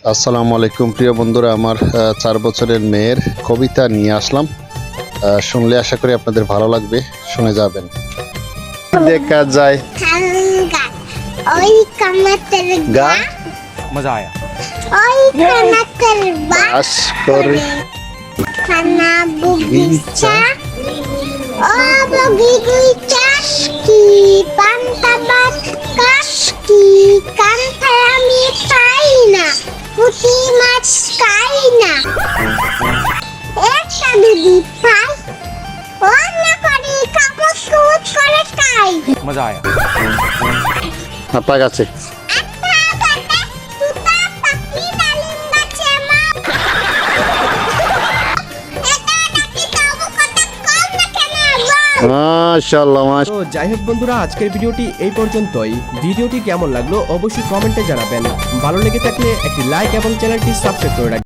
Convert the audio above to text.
আসসালামু আলাইকুম প্রিয় বন্ধুরা, আমার 4 বছরের মেয়ের কবিতা নিয়ে আসলাম। শুনলে আশা করি আপনাদের ভালো লাগবে, শুনে যাবেন। দেখা যায় ওই কামাতের গা मजा आया। ওই কামাতের বাস করে খানা বুগিচা ও বুগিচা কি পান্তা ভাত কাশ কি কান্থায় আমি খাই না পুঁটি মাছ খাই না একটা দুধি পাই অন্য করে কাপড় কুট করে খাই मजा आया। আপনার কাছে মাশাআল্লাহ। তো যাই হোক বন্ধুরা, আজকের ভিডিওটি এই পর্যন্তই। ভিডিওটি কেমন লাগলো অবশ্যই কমেন্টে জানাবেন। ভালো লেগে থাকলে একটি লাইক এবং চ্যানেলটি সাবস্ক্রাইব করে রাখবেন।